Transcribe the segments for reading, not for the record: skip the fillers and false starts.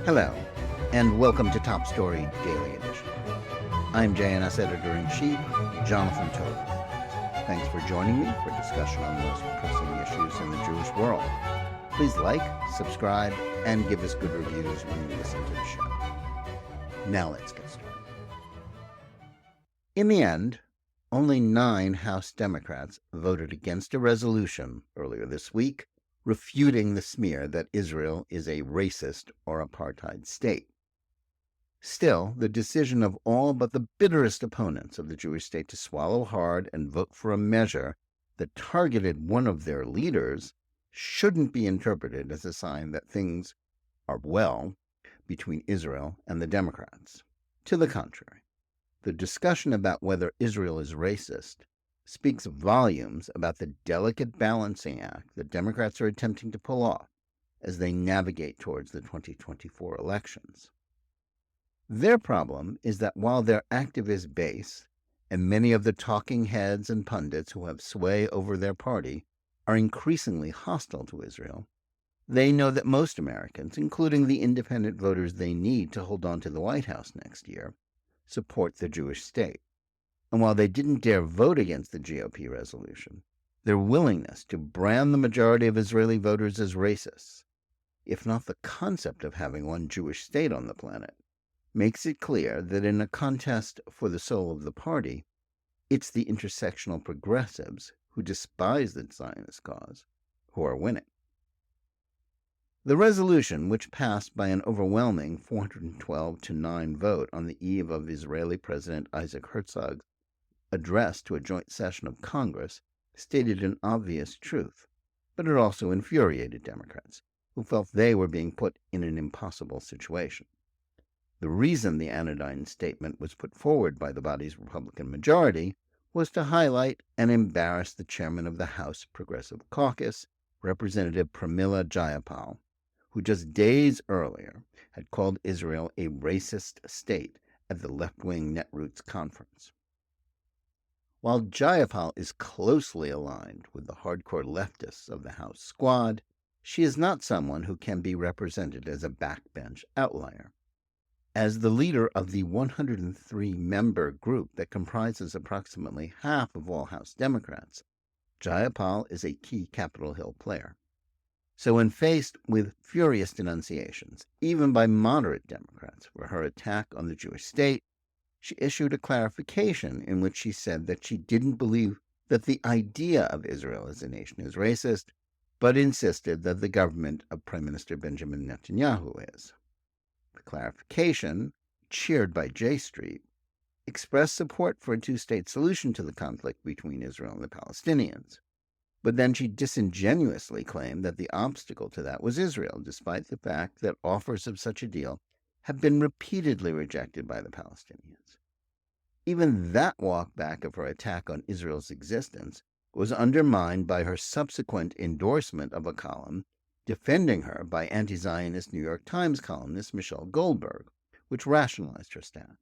Hello, and welcome to Top Story Daily Edition. I'm JNS Editor-in-Chief, Jonathan Toth. Thanks for joining me for discussion on the most pressing issues in the Jewish world. Please like, subscribe, and give us good reviews when you listen to the show. Now let's get started. In the end, only 9 House Democrats voted against a resolution earlier this week refuting the smear that Israel is a racist or apartheid state. Still, the decision of all but the bitterest opponents of the Jewish state to swallow hard and vote for a measure that targeted one of their leaders shouldn't be interpreted as a sign that things are well between Israel and the Democrats. To the contrary, the discussion about whether Israel is racist speaks volumes about the delicate balancing act that Democrats are attempting to pull off as they navigate towards the 2024 elections. Their problem is that while their activist base and many of the talking heads and pundits who have sway over their party are increasingly hostile to Israel, they know that most Americans, including the independent voters they need to hold on to the White House next year, support the Jewish state. And while they didn't dare vote against the GOP resolution, their willingness to brand the majority of Israeli voters as racists, if not the concept of having one Jewish state on the planet, makes it clear that in a contest for the soul of the party, it's the intersectional progressives who despise the Zionist cause who are winning. The resolution, which passed by an overwhelming 412-9 vote on the eve of Israeli President Isaac Herzog's address to a joint session of Congress, stated an obvious truth, but it also infuriated Democrats, who felt they were being put in an impossible situation. The reason the anodyne statement was put forward by the body's Republican majority was to highlight and embarrass the chairman of the House Progressive Caucus, Representative Pramila Jayapal, who just days earlier had called Israel a racist state at the left-wing Netroots conference. While Jayapal is closely aligned with the hardcore leftists of the House squad, she is not someone who can be represented as a backbench outlier. As the leader of the 103-member group that comprises approximately half of all House Democrats, Jayapal is a key Capitol Hill player. So when faced with furious denunciations, even by moderate Democrats, for her attack on the Jewish state, she issued a clarification in which she said that she didn't believe that the idea of Israel as a nation is racist, but insisted that the government of Prime Minister Benjamin Netanyahu is. The clarification, cheered by J Street, expressed support for a two-state solution to the conflict between Israel and the Palestinians. But then she disingenuously claimed that the obstacle to that was Israel, despite the fact that offers of such a deal have been repeatedly rejected by the Palestinians. Even that walk back of her attack on Israel's existence was undermined by her subsequent endorsement of a column defending her by anti-Zionist New York Times columnist Michelle Goldberg, which rationalized her stand.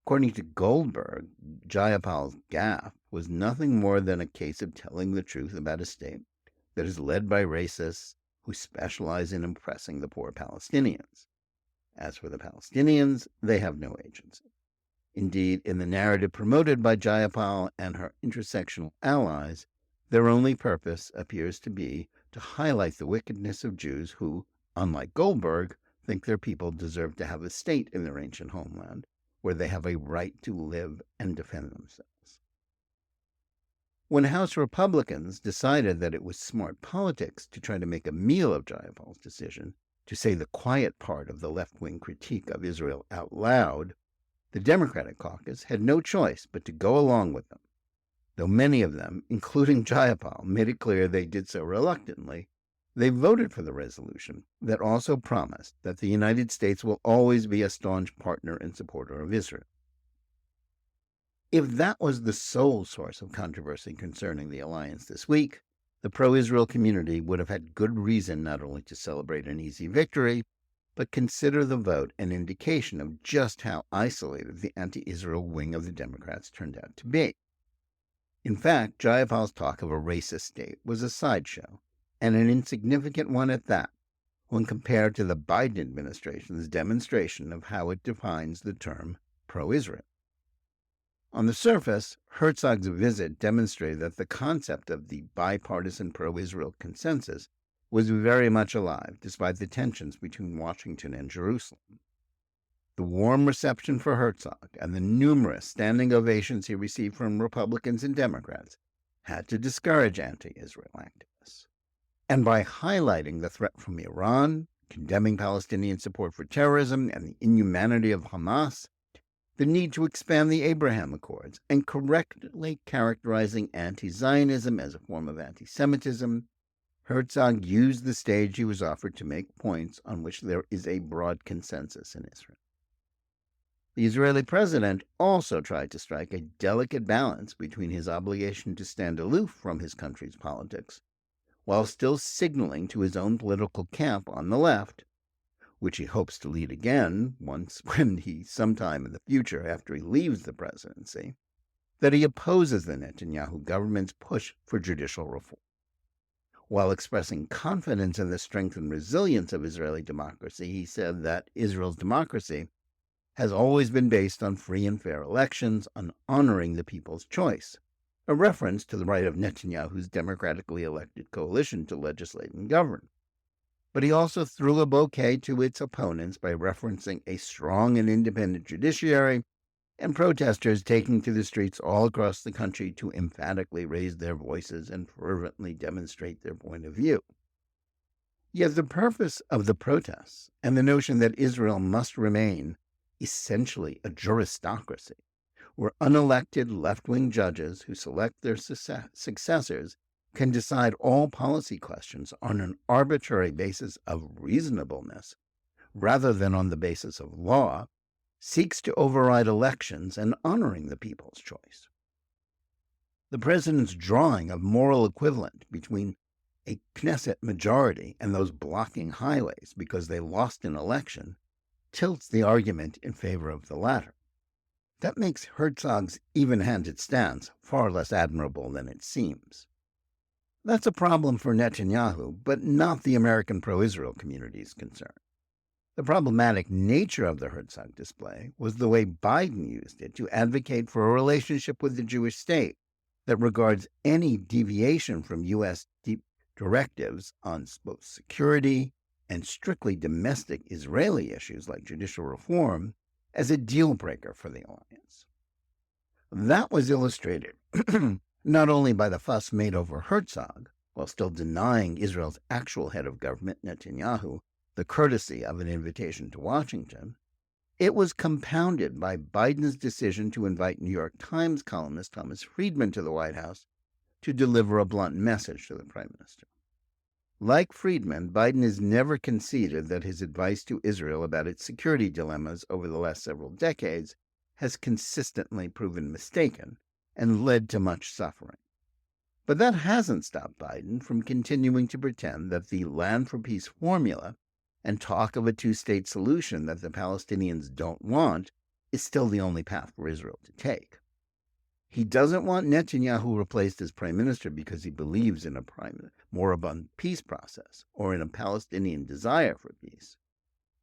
According to Goldberg, Jayapal's gaffe was nothing more than a case of telling the truth about a state that is led by racists who specialize in oppressing the poor Palestinians. As for the Palestinians, they have no agency. Indeed, in the narrative promoted by Jayapal and her intersectional allies, their only purpose appears to be to highlight the wickedness of Jews who, unlike Goldberg, think their people deserve to have a state in their ancient homeland, where they have a right to live and defend themselves. When House Republicans decided that it was smart politics to try to make a meal of Jayapal's decision to say the quiet part of the left-wing critique of Israel out loud, the Democratic caucus had no choice but to go along with them. Though many of them, including Jayapal, made it clear they did so reluctantly, they voted for the resolution that also promised that the United States will always be a staunch partner and supporter of Israel. If that was the sole source of controversy concerning the alliance this week, the pro-Israel community would have had good reason not only to celebrate an easy victory, but consider the vote an indication of just how isolated the anti-Israel wing of the Democrats turned out to be. In fact, Jayapal's talk of a racist state was a sideshow, and an insignificant one at that, when compared to the Biden administration's demonstration of how it defines the term pro-Israel. On the surface, Herzog's visit demonstrated that the concept of the bipartisan pro-Israel consensus was very much alive, despite the tensions between Washington and Jerusalem. The warm reception for Herzog and the numerous standing ovations he received from Republicans and Democrats had to discourage anti-Israel activists. And by highlighting the threat from Iran, condemning Palestinian support for terrorism and the inhumanity of Hamas, the need to expand the Abraham Accords, and correctly characterizing anti-Zionism as a form of anti-Semitism, Herzog used the stage he was offered to make points on which there is a broad consensus in Israel. The Israeli president also tried to strike a delicate balance between his obligation to stand aloof from his country's politics, while still signaling to his own political camp on the left, which he hopes to lead again when he, sometime in the future after he leaves the presidency, that he opposes the Netanyahu government's push for judicial reform. While expressing confidence in the strength and resilience of Israeli democracy, he said that Israel's democracy has always been based on free and fair elections, on honoring the people's choice, a reference to the right of Netanyahu's democratically elected coalition to legislate and govern. But he also threw a bouquet to its opponents by referencing a strong and independent judiciary and protesters taking to the streets all across the country to emphatically raise their voices and fervently demonstrate their point of view. Yet the purpose of the protests and the notion that Israel must remain essentially a juristocracy, where unelected left-wing judges who select their successors can decide all policy questions on an arbitrary basis of reasonableness, rather than on the basis of law, seeks to override elections and honoring the people's choice. The president's drawing of moral equivalent between a Knesset majority and those blocking highways because they lost an election tilts the argument in favor of the latter. That makes Herzog's even-handed stance far less admirable than it seems. That's a problem for Netanyahu, but not the American pro-Israel community's concern. The problematic nature of the Herzog display was the way Biden used it to advocate for a relationship with the Jewish state that regards any deviation from U.S. directives on both security and strictly domestic Israeli issues like judicial reform as a deal-breaker for the alliance. That was illustrated not only by the fuss made over Herzog, while still denying Israel's actual head of government, Netanyahu, the courtesy of an invitation to Washington, it was compounded by Biden's decision to invite New York Times columnist Thomas Friedman to the White House to deliver a blunt message to the Prime Minister. Like Friedman, Biden has never conceded that his advice to Israel about its security dilemmas over the last several decades has consistently proven mistaken and led to much suffering. But that hasn't stopped Biden from continuing to pretend that the Land for Peace formula and talk of a two-state solution that the Palestinians don't want is still the only path for Israel to take. He doesn't want Netanyahu replaced as prime minister because he believes in a moribund peace process or in a Palestinian desire for peace.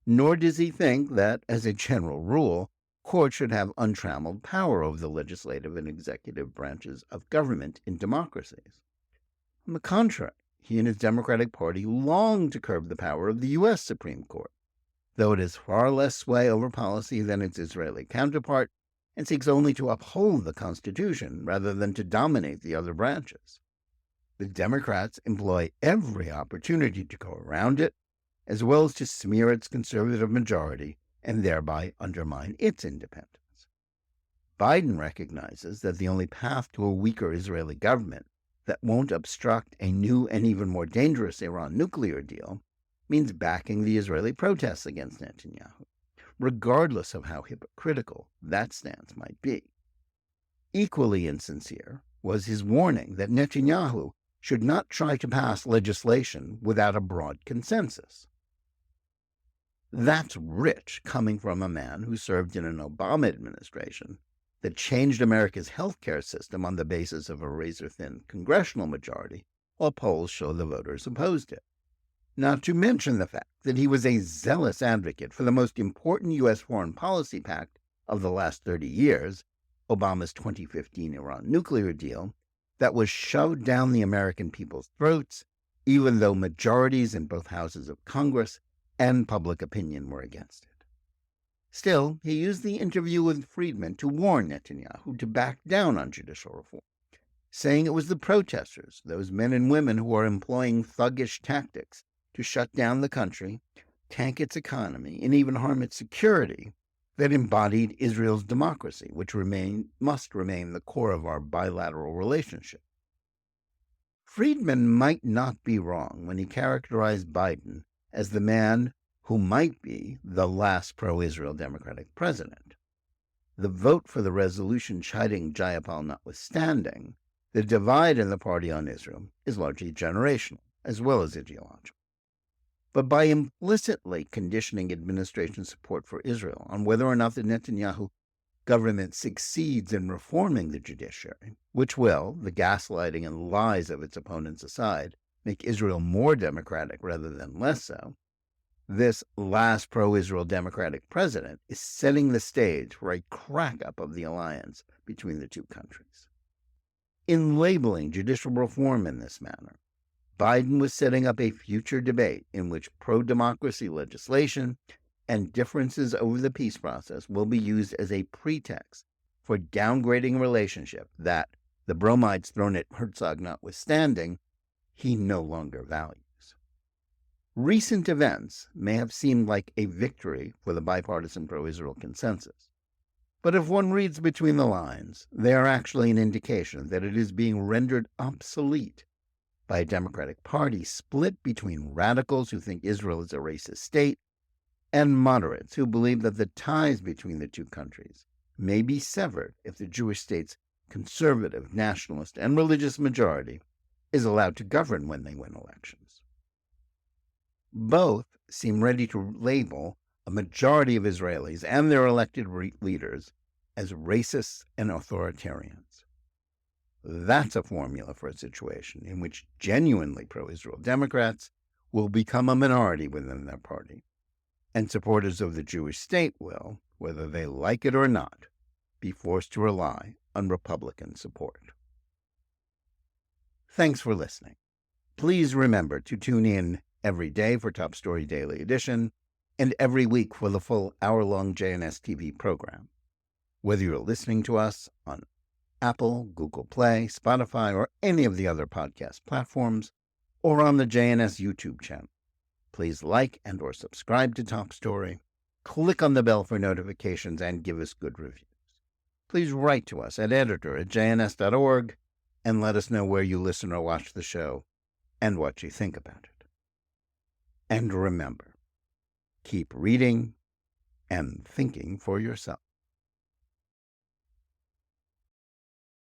Nor does he think that, as a general rule, courts should have untrammeled power over the legislative and executive branches of government in democracies. On the contrary, he and his Democratic Party long to curb the power of the U.S. Supreme Court, though it has far less sway over policy than its Israeli counterpart and seeks only to uphold the Constitution rather than to dominate the other branches. The Democrats employ every opportunity to go around it, as well as to smear its conservative majority and thereby undermine its independence. Biden recognizes that the only path to a weaker Israeli government that won't obstruct a new and even more dangerous Iran nuclear deal means backing the Israeli protests against Netanyahu, regardless of how hypocritical that stance might be. Equally insincere was his warning that Netanyahu should not try to pass legislation without a broad consensus. That's rich coming from a man who served in an Obama administration that changed America's healthcare system on the basis of a razor-thin congressional majority, while polls show the voters opposed it. not to mention the fact that he was a zealous advocate for the most important U.S. foreign policy pact of the last 30 years, Obama's 2015 Iran nuclear deal, that was shoved down the American people's throats, even though majorities in both houses of Congress and public opinion were against it. Still, he used the interview with Friedman to warn Netanyahu to back down on judicial reform, saying it was the protesters, those men and women who are employing thuggish tactics to shut down the country, tank its economy, and even harm its security, that embodied Israel's democracy, which must remain the core of our bilateral relationship. Friedman might not be wrong when he characterized Biden as the man who might be the last pro-Israel Democratic president. The vote for the resolution chiding Jayapal notwithstanding, the divide in the party on Israel is largely generational as well as ideological. But by implicitly conditioning administration support for Israel on whether or not the Netanyahu government succeeds in reforming the judiciary, which will, the gaslighting and lies of its opponents aside, make Israel more democratic rather than less so, this last pro-Israel Democratic president is setting the stage for a crack-up of the alliance between the two countries. In labeling judicial reform in this manner, Biden was setting up a future debate in which pro-democracy legislation and differences over the peace process will be used as a pretext for downgrading a relationship that, the bromides thrown at Herzog notwithstanding, he no longer values. Recent events may have seemed like a victory for the bipartisan pro-Israel consensus, but if one reads between the lines, they are actually an indication that it is being rendered obsolete by a Democratic Party split between radicals who think Israel is a racist state and moderates who believe that the ties between the two countries may be severed if the Jewish state's conservative, nationalist, and religious majority is allowed to govern when they win elections. Both seem ready to label a majority of Israelis and their elected leaders as racists and authoritarians. That's a formula for a situation in which genuinely pro-Israel Democrats will become a minority within their party, and supporters of the Jewish state will, whether they like it or not, be forced to rely on Republican support. Thanks for listening. Please remember to tune in every day for Top Story Daily Edition and every week for the full hour-long JNS TV program. Whether you're listening to us on Apple, Google Play, Spotify, or any of the other podcast platforms, or on the JNS YouTube channel, please like and or subscribe to Top Story, click on the bell for notifications, and give us good reviews. Please write to us at editor@jns.org and let us know where you listen or watch the show and what you think about it. And remember, keep reading and thinking for yourself.